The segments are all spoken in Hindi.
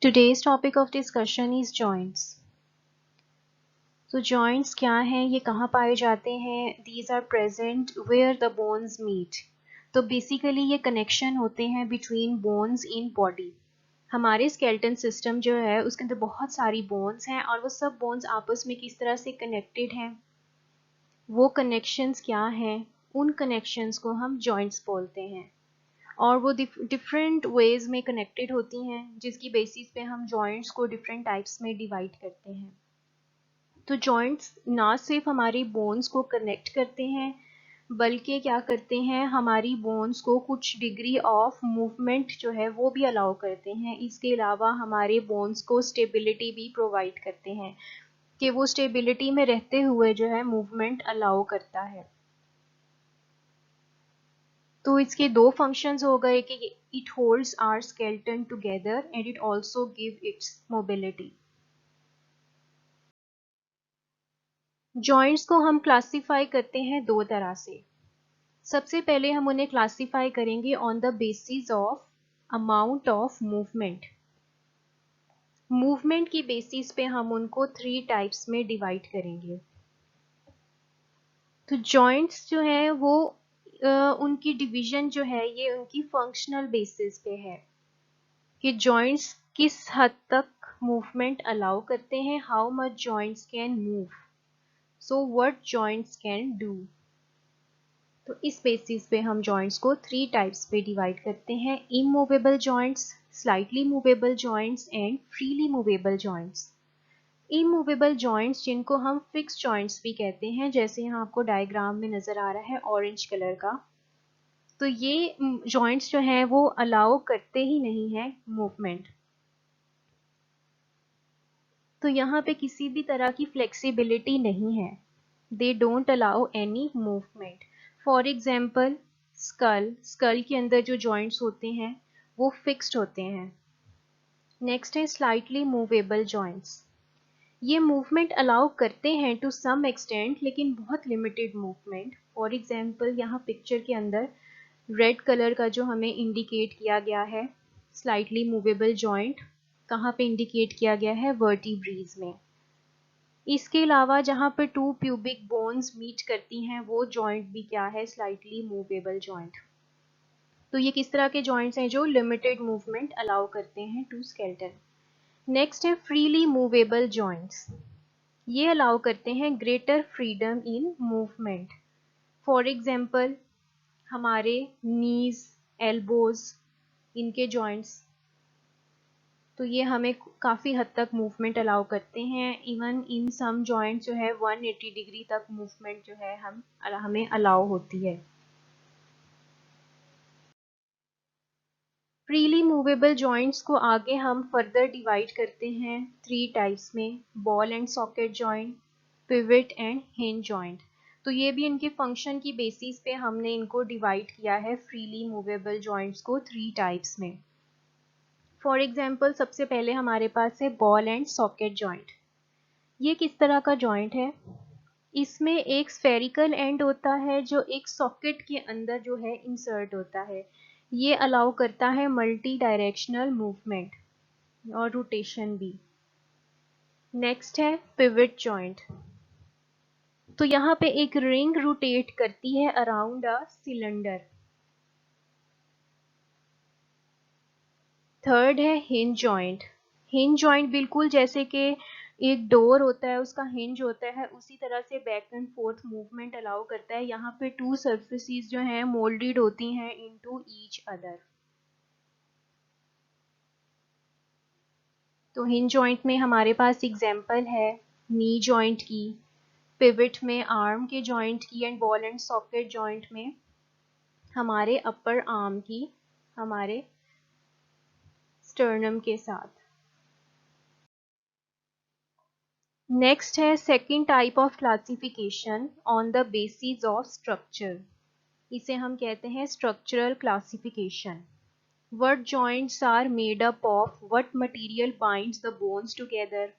Today's topic of discussion is joints. So joints क्या हैं, ये कहाँ पाए जाते हैं? These are present where the bones meet. तो basically ये connection होते हैं between bones in body. हमारे skeleton system जो है उसके अंदर बहुत सारी bones हैं और वो सब bones आपस में किस तरह से connected हैं, वो connections क्या हैं, उन connections को हम joints बोलते हैं और वो डिफरेंट वेज में कनेक्टेड होती हैं जिसकी बेसिस पे हम जॉइंट्स को डिफरेंट टाइप्स में डिवाइड करते हैं। तो जॉइंट्स ना सिर्फ हमारी बोन्स को कनेक्ट करते हैं बल्कि क्या करते हैं, हमारी बोन्स को कुछ डिग्री ऑफ मूवमेंट जो है वो भी अलाउ करते हैं। इसके अलावा हमारे बोन्स को स्टेबिलिटी भी प्रोवाइड करते हैं कि वो स्टेबिलिटी में रहते हुए जो है मूवमेंट अलाउ करता है। तो इसके दो फंक्शंस हो गए कि it holds our skeleton together and it also give its mobility. Joints को हम क्लासिफाई करते हैं दो तरह से। सबसे पहले हम उन्हें क्लासिफाई करेंगे on the basis of amount of movement. Movement की बेसिस पे हम उनको 3 टाइप्स में डिवाइड करेंगे। तो जॉइंट्स जो है वो उनकी डिवीजन जो है ये उनकी फंक्शनल बेसिस पे है कि जॉइंट्स किस हद तक मूवमेंट अलाउ करते हैं, how much joints can move, so what joints can do. तो इस बेसिस पे हम जॉइंट्स को 3 टाइप्स पे डिवाइड करते हैं: immovable joints, slightly movable joints and freely movable joints. Immovable joints जिनको हम फिक्स जॉइंट्स भी कहते हैं, जैसे यहाँ आपको डायग्राम में नजर आ रहा है ऑरेंज कलर का, तो ये जॉइंट्स जो हैं वो अलाउ करते ही नहीं है मूवमेंट। तो यहाँ पे किसी भी तरह की फ्लेक्सिबिलिटी नहीं है, they don't allow any movement. For example skull के अंदर जो जॉइंट्स होते हैं वो फिक्स्ड होते हैं। नेक्स्ट है स्लाइटली मूवेबल जॉइंट्स। ये मूवमेंट अलाउ करते हैं टू सम एक्सटेंट, लेकिन बहुत लिमिटेड मूवमेंट। फॉर एग्जाम्पल यहाँ पिक्चर के अंदर रेड कलर का जो हमें इंडिकेट किया गया है स्लाइटली मूवेबल जॉइंट, कहाँ पे इंडिकेट किया गया है, वर्टिब्रेज में। इसके अलावा जहाँ पे 2 प्यूबिक बोन्स मीट करती हैं वो जॉइंट भी क्या है, स्लाइटली मूवेबल जॉइंट। तो ये किस तरह के जॉइंट्स हैं जो लिमिटेड मूवमेंट अलाउ करते हैं टू स्केलेटन। नेक्स्ट है फ्रीली मूवेबल जॉइंट्स। ये अलाउ करते हैं greater freedom in movement. For example हमारे नीज, एल्बोज, इनके जॉइंट्स, तो ये हमें काफ़ी हद तक मूवमेंट अलाउ करते हैं। इवन इन सम जॉइंट जो है 180 डिग्री तक मूवमेंट जो है हमें अलाउ होती है। फ्रीली मूवेबल जॉइंट्स को आगे हम फर्दर डिवाइड करते हैं 3 टाइप्स में: ball and socket joint, pivot and hinge joint. तो ये भी इनके फंक्शन की बेसिस पे हमने इनको डिवाइड किया है फ्रीली मूवेबल जॉइंट्स को 3 टाइप्स में। फॉर एग्जाम्पल सबसे पहले हमारे पास है बॉल एंड सॉकेट जॉइंट। ये किस तरह का जॉइंट है, इसमें एक स्फेरिकल एंड होता है जो एक सॉकेट के अंदर जो है इंसर्ट होता है। ये अलाउ करता है मल्टी डायरेक्शनल मूवमेंट और रोटेशन भी। नेक्स्ट है पिवट जॉइंट। तो यहाँ पे एक रिंग रोटेट करती है अराउंड अ सिलेंडर। थर्ड है हिंज जॉइंट। हिंज जॉइंट बिल्कुल जैसे कि एक डोर होता है उसका हिंज होता है, उसी तरह से back and fourth movement allow करता है। यहाँ पे 2 सर्फेसिस जो हैं मोल्डेड होती हैं इनटू ईच अदर। तो हिंज जॉइंट में हमारे पास एग्जांपल है नी जॉइंट की, पिवट में आर्म के जॉइंट की, and ball and socket joint में हमारे अपर आर्म की, हमारे स्टर्नम के साथ। नेक्स्ट है second type of classification on the basis of structure. इसे हम कहते हैं structural classification. What joints are made up of, what material binds the bones together.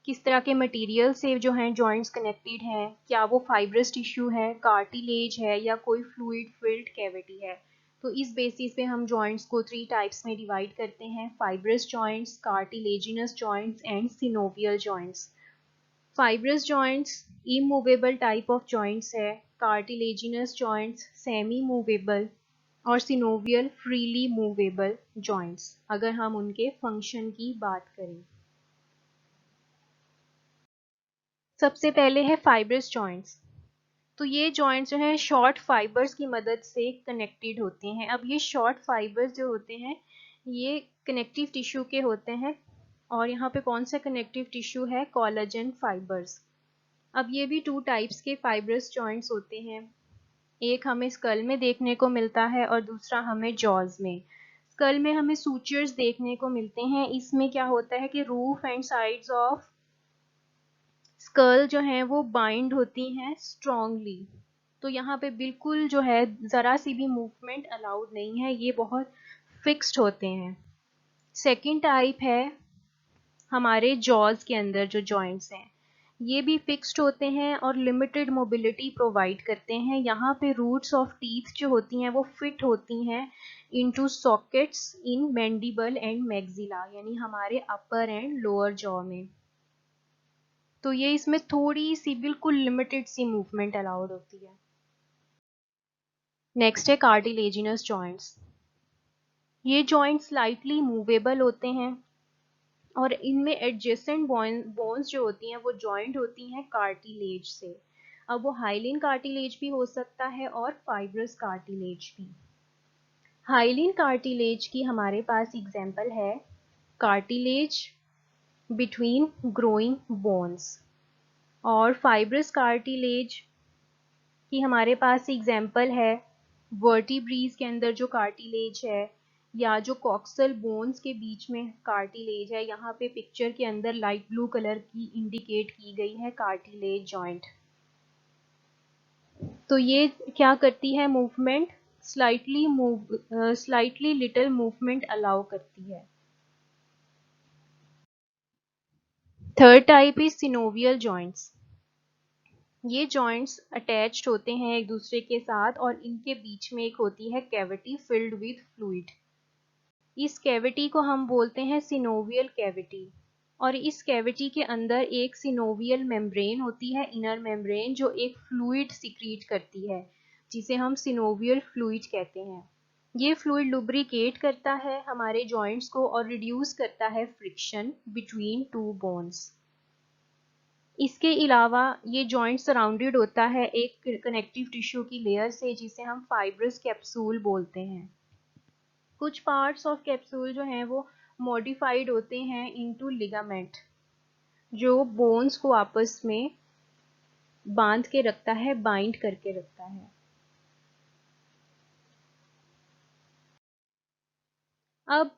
किस तरह के मटेरियल से जो हैं जॉइंट्स कनेक्टेड हैं, क्या वो फाइब्रस टिश्यू है, कार्टिलेज है, या कोई फ्लूइड फिल्ड कैविटी है। तो इस बेसिस पे हम जॉइंट्स को 3 टाइप्स में डिवाइड करते हैं, fibrous joints, cartilaginous joints and synovial joints. Fibrous joints immovable type of joints है, कार्टिलेजिनस जॉइंट्स सेमी मूवेबल और सिनोवियल फ्रीली मूवेबल जॉइंट्स, अगर हम उनके फंक्शन की बात करें। सबसे पहले है फाइब्रस जॉइंट्स। तो ये जॉइंट्स जो है शॉर्ट फाइबर्स की मदद से कनेक्टेड होते हैं। अब ये शॉर्ट फाइबर्स जो होते हैं ये कनेक्टिव टिश्यू के होते हैं, और यहाँ पे कौन सा कनेक्टिव टिश्यू है, कोलाजन फाइबर्स। अब ये भी 2 टाइप्स के फाइब्रस जॉइंट्स होते हैं, एक हमें स्कल में देखने को मिलता है और दूसरा हमें जॉज में। स्कल में हमें सूचर्स देखने को मिलते हैं, इसमें क्या होता है कि roof and sides of skull जो है वो बाइंड होती हैं स्ट्रांगली। तो यहाँ पे बिल्कुल जो है ज़रा सी भी मूवमेंट अलाउड नहीं है, ये बहुत फिक्स्ड होते हैं। सेकंड टाइप है हमारे जॉज के अंदर जो जॉइंट्स हैं, ये भी फिक्स्ड होते हैं और लिमिटेड मोबिलिटी प्रोवाइड करते हैं। यहाँ पे रूट्स ऑफ टीथ जो होती हैं वो फिट होती हैं into sockets in mandible and maxilla, यानी हमारे अपर एंड लोअर जॉ में। तो ये इसमें थोड़ी सी बिल्कुल लिमिटेड सी मूवमेंट अलाउड होती है। नेक्स्ट है कार्टिलेजिनस जॉइंट्स। ये जॉइंट्स स्लाइटली मूवेबल होते हैं और इनमें एडजेसेंट बोन्स जो होती हैं वो जॉइंट होती हैं कार्टिलेज से। अब वो हाइलिन कार्टिलेज भी हो सकता है और फाइब्रस कार्टिलेज भी। हाइलिन कार्टिलेज की हमारे पास एग्जांपल है कार्टिलेज बिटवीन ग्रोइंग बोन्स, और फाइब्रस कार्टिलेज की हमारे पास एग्जाम्पल है वर्टिब्रीज के अंदर जो कार्टिलेज है, या जो कॉक्सल बोन्स के बीच में कार्टिलेज है। यहाँ पे पिक्चर के अंदर लाइट ब्लू कलर की इंडिकेट की गई है कार्टिलेज जॉइंट। तो ये क्या करती है, movement slightly little movement allow करती है। Third type is synovial joints. ये जॉइंट्स अटैच्ड होते हैं एक दूसरे के साथ और इनके बीच में एक होती है कैविटी फिल्ड विद फ्लूइड। इस कैविटी को हम बोलते हैं सिनोवियल कैविटी, और इस कैविटी के अंदर एक सिनोवियल मेम्ब्रेन होती है, इनर मेम्ब्रेन, जो एक फ्लूइड सिक्रीट करती है जिसे हम सिनोवियल फ्लूइड कहते हैं। ये फ्लूइड लुब्रिकेट करता है हमारे जॉइंट्स को और रिड्यूस करता है फ्रिक्शन बिटवीन टू बोन्स। इसके अलावा ये जॉइंट सराउंडेड होता है एक कनेक्टिव टिश्यू की लेयर से जिसे हम फाइब्रस कैप्सूल बोलते हैं। कुछ पार्ट्स ऑफ कैप्सूल जो हैं वो मॉडिफाइड होते हैं इनटू लिगामेंट, जो बोन्स को आपस में बांध के रखता है, बाइंड करके रखता है। अब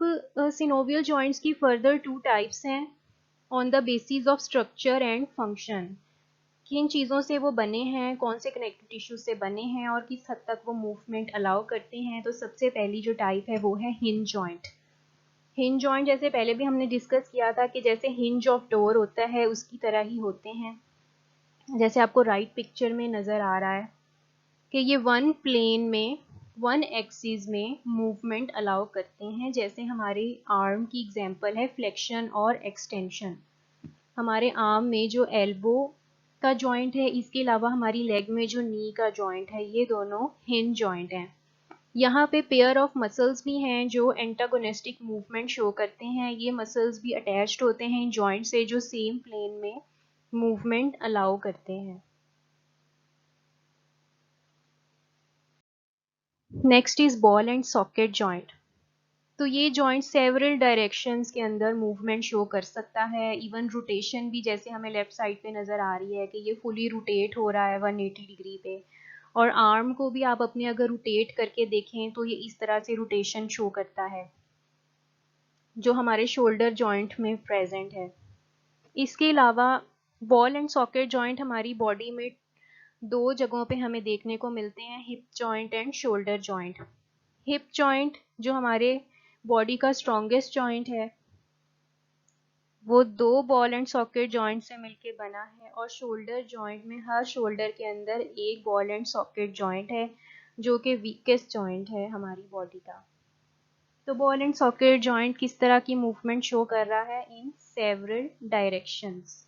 सिनोवियल जॉइंट्स की फर्दर 2 टाइप्स हैं on the basis of structure and function. किन चीज़ों से वो बने हैं, कौन से कनेक्टिव टिश्यू से बने हैं और किस हद तक वो मूवमेंट अलाउ करते हैं। तो सबसे पहली जो टाइप है वो है हिंज जॉइंट। हिंज जॉइंट जैसे पहले भी हमने डिस्कस किया था कि जैसे हिंज ऑफ डोर होता है उसकी तरह ही होते हैं। जैसे आपको राइट पिक्चर में नज़र आ रहा है कि ये वन प्लेन में, वन एक्सिस में मूवमेंट अलाउ करते हैं। जैसे हमारे आर्म की एग्जांपल है फ्लेक्शन और एक्सटेंशन। हमारे आर्म में जो एल्बो का जॉइंट है, इसके अलावा हमारी लेग में जो नी का जॉइंट है, ये दोनों हिंज जॉइंट हैं। यहाँ पे पेयर ऑफ मसल्स भी हैं जो एंटागोनिस्टिक मूवमेंट शो करते हैं। ये मसल्स भी अटैच्ड होते हैं इन जॉइंट से जो सेम प्लेन में मूवमेंट अलाउ करते हैं। Next is ball and socket joint. तो ये जॉइंट सेवरल डायरेक्शंस के अंदर मूवमेंट शो कर सकता है, इवन रोटेशन भी, जैसे हमें लेफ्ट साइड पे नज़र आ रही है कि ये फुली रोटेट हो रहा है 180 डिग्री पे। और आर्म को भी आप अपने अगर रोटेट करके देखें तो ये इस तरह से रोटेशन शो करता है जो हमारे शोल्डर जॉइंट में प्रेजेंट है। इसके अलावा बॉल एंड सॉकेट जॉइंट हमारी बॉडी में 2 जगहों पे हमें देखने को मिलते हैं, hip joint and shoulder joint. Hip joint जो हमारे बॉडी का स्ट्रॉन्गेस्ट जॉइंट है वो 2 बॉल एंड सॉकेट जॉइंट से मिलके बना है, और शोल्डर जॉइंट में हर शोल्डर के अंदर एक बॉल एंड सॉकेट जॉइंट है जो कि वीकेस्ट जॉइंट है हमारी बॉडी का। तो बॉल एंड सॉकेट जॉइंट किस तरह की मूवमेंट शो कर रहा है? In several directions.